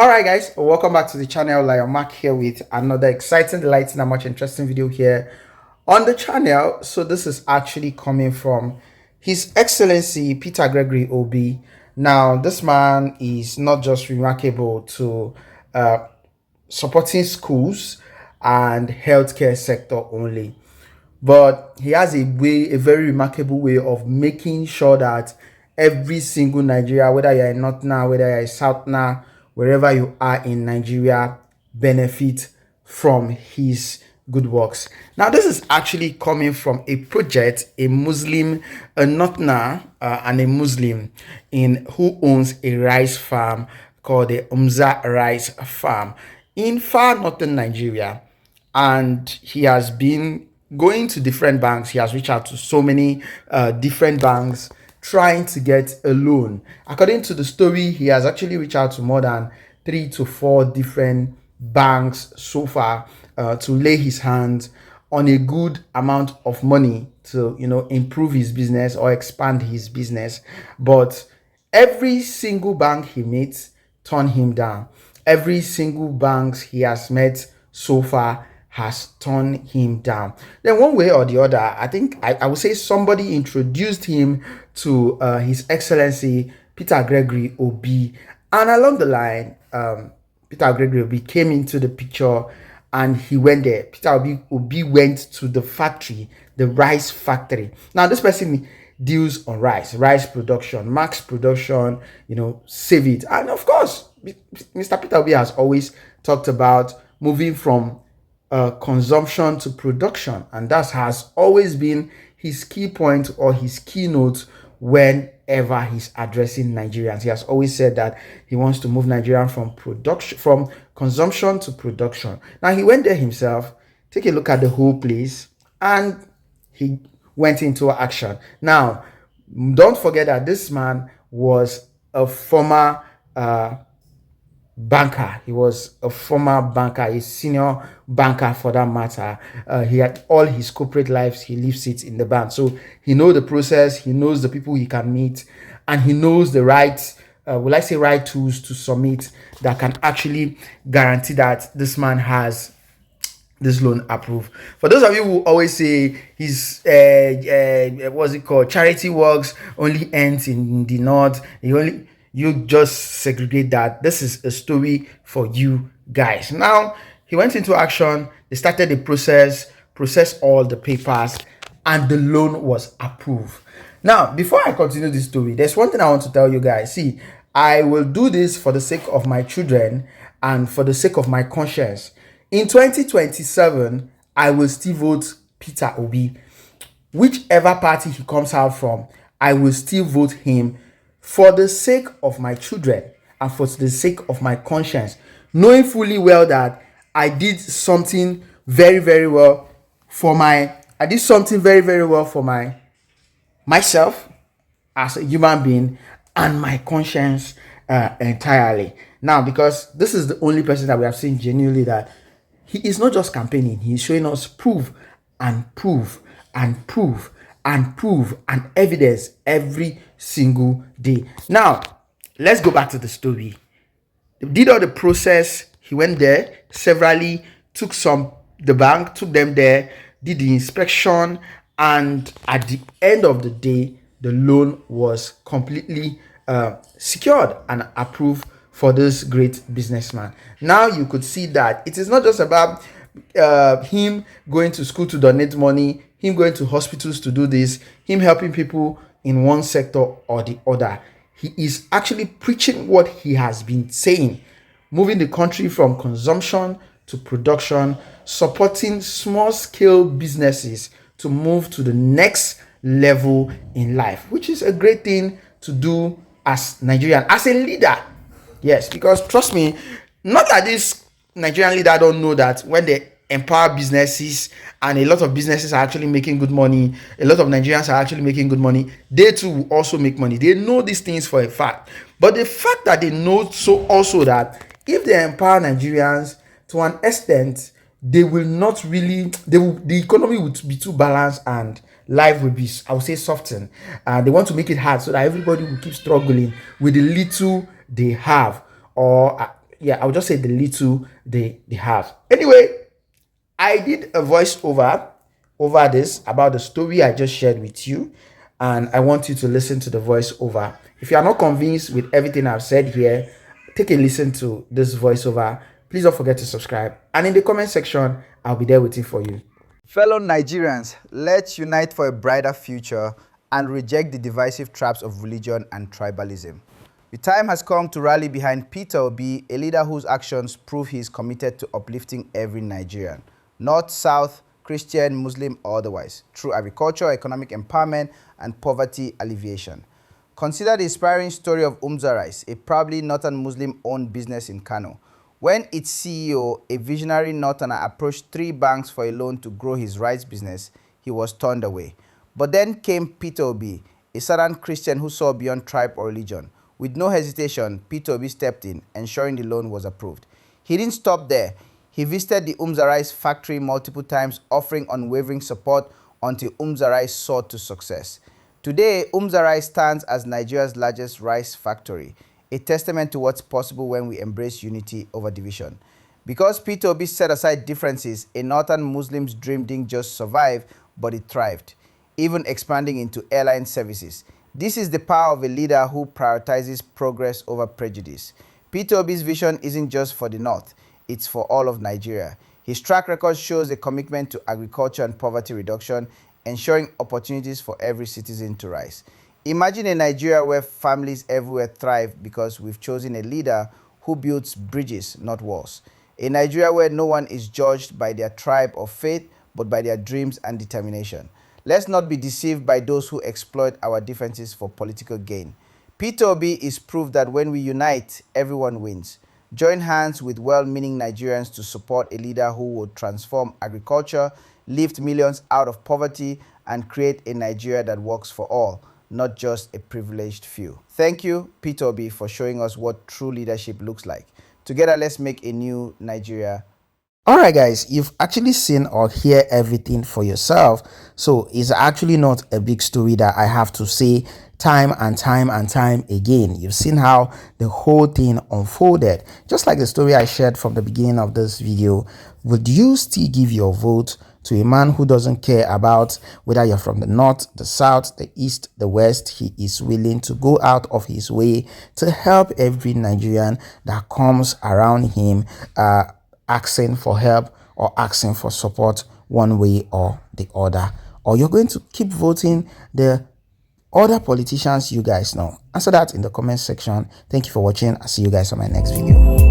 Alright guys, welcome back to the channel. Lion Mark here with another exciting, delighting and much interesting video here on the channel. So this is actually coming from His Excellency Peter Gregory Obi. Now this man is not just remarkable to supporting schools and healthcare sector only, but he has a very remarkable way of making sure that every single Nigeria, whether you're in North now, whether you're in South now, wherever you are in Nigeria, benefit from his good works. Now, this is actually coming from a project, a Muslim, a Notna, and a Muslim in who owns a rice farm called the Umza Rice Farm in far northern Nigeria. And he has been going to different banks. He has reached out to so many different banks trying to get a loan. According to the story, he has actually reached out to more than 3 to 4 different banks so far to lay his hands on a good amount of money to improve his business or expand his business. But every single bank he meets turn him down. Every single banks he has met so far has turned him down. Then one way or the other, I think I would say somebody introduced him to His Excellency Peter Gregory Obi, and along the line, Peter Gregory Obi came into the picture and he went there. Peter Obi went to the factory, the rice factory. Now this person deals on rice production, max production, save it. And of course, Mr. Peter Obi has always talked about moving from consumption to production, and that has always been his key point or his keynote whenever he's addressing Nigerians. He has always said that he wants to move Nigeria from consumption to production. Now he went there himself, take a look at the whole place, and he went into action. Now don't forget that this man was a former banker. He was a former banker, a senior banker for that matter. He had all his corporate lives, he lives it in the bank, so he knows the process, he knows the people he can meet, and he knows the right right tools to submit that can actually guarantee that this man has this loan approved. For those of you who always say his what's it called, charity works only ends in the north, you just segregate that. This is a story for you guys. Now he went into action, they started the processed all the papers, and the loan was approved. Now before I continue this story, there's one thing I want to tell you guys. See, I will do this for the sake of my children and for the sake of my conscience. In 2027, I will still vote Peter Obi. Whichever party he comes out from, I will still vote him for the sake of my children and for the sake of my conscience, knowing fully well that I did something very well for myself as a human being and my conscience entirely. Now, because this is the only person that we have seen genuinely that he is not just campaigning, he is showing us proof and evidence every single day. Now, let's go back to the story. They did all the process. He went there severally, took them there, did the inspection, and at the end of the day, the loan was completely secured and approved for this great businessman. Now you could see that it is not just about him going to school to donate money, him going to hospitals to do this, him helping people in one sector or the other. He is actually preaching what he has been saying, moving the country from consumption to production, supporting small-scale businesses to move to the next level in life, which is a great thing to do as Nigerian, as a leader. Yes, because trust me, not that this Nigerian leader don't know that when they empower businesses and a lot of businesses are actually making good money, a lot of Nigerians are actually making good money, they too will also make money. They know these things for a fact. But the fact that they know so also that if they empower Nigerians to an extent, they will not really, the economy would be too balanced and life will be, I would say, softened. They want to make it hard so that everybody will keep struggling with the little they have, or yeah, I'll just say the little they have. Anyway, I did a voiceover over this about the story I just shared with you, and I want you to listen to the voiceover. If you are not convinced with everything I've said here, take a listen to this voiceover. Please don't forget to subscribe, and in the comment section, I'll be there waiting for you. Fellow Nigerians, let's unite for a brighter future and reject the divisive traps of religion and tribalism. The time has come to rally behind Peter Obi, a leader whose actions prove he is committed to uplifting every Nigerian, North, South, Christian, Muslim, or otherwise, through agriculture, economic empowerment, and poverty alleviation. Consider the inspiring story of Umza Rice, a proudly Northern Muslim-owned business in Kano. When its CEO, a visionary Northerner, approached 3 banks for a loan to grow his rice business, he was turned away. But then came Peter Obi, a Southern Christian who saw beyond tribe or religion. With no hesitation, Peter Obi stepped in, ensuring the loan was approved. He didn't stop there. He visited the Umza Rice factory multiple times, offering unwavering support until Umza Rice soared to success. Today, Umza Rice stands as Nigeria's largest rice factory, a testament to what's possible when we embrace unity over division. Because Peter Obi set aside differences, a Northern Muslim's dream didn't just survive, but it thrived, even expanding into airline services. This is the power of a leader who prioritizes progress over prejudice. Peter Obi's vision isn't just for the North, it's for all of Nigeria. His track record shows a commitment to agriculture and poverty reduction, ensuring opportunities for every citizen to rise. Imagine a Nigeria where families everywhere thrive because we've chosen a leader who builds bridges, not walls. A Nigeria where no one is judged by their tribe or faith, but by their dreams and determination. Let's not be deceived by those who exploit our differences for political gain. Peter Obi is proof that when we unite, everyone wins. Join hands with well-meaning Nigerians to support a leader who will transform agriculture, lift millions out of poverty, and create a Nigeria that works for all, not just a privileged few. Thank you, Peter Obi, for showing us what true leadership looks like. Together, let's make a new Nigeria. Alright guys, you've actually seen or hear everything for yourself, so it's actually not a big story that I have to say time and time again. You've seen how the whole thing unfolded, just like the story I shared from the beginning of this video. Would you still give your vote to a man who doesn't care about whether you're from the north, the south, the east, the west? He is willing to go out of his way to help every Nigerian that comes around him, asking for help or asking for support one way or the other. Or you're going to keep voting the other politicians you guys know? Answer that in the comment section. Thank you for watching. I'll see you guys on my next video.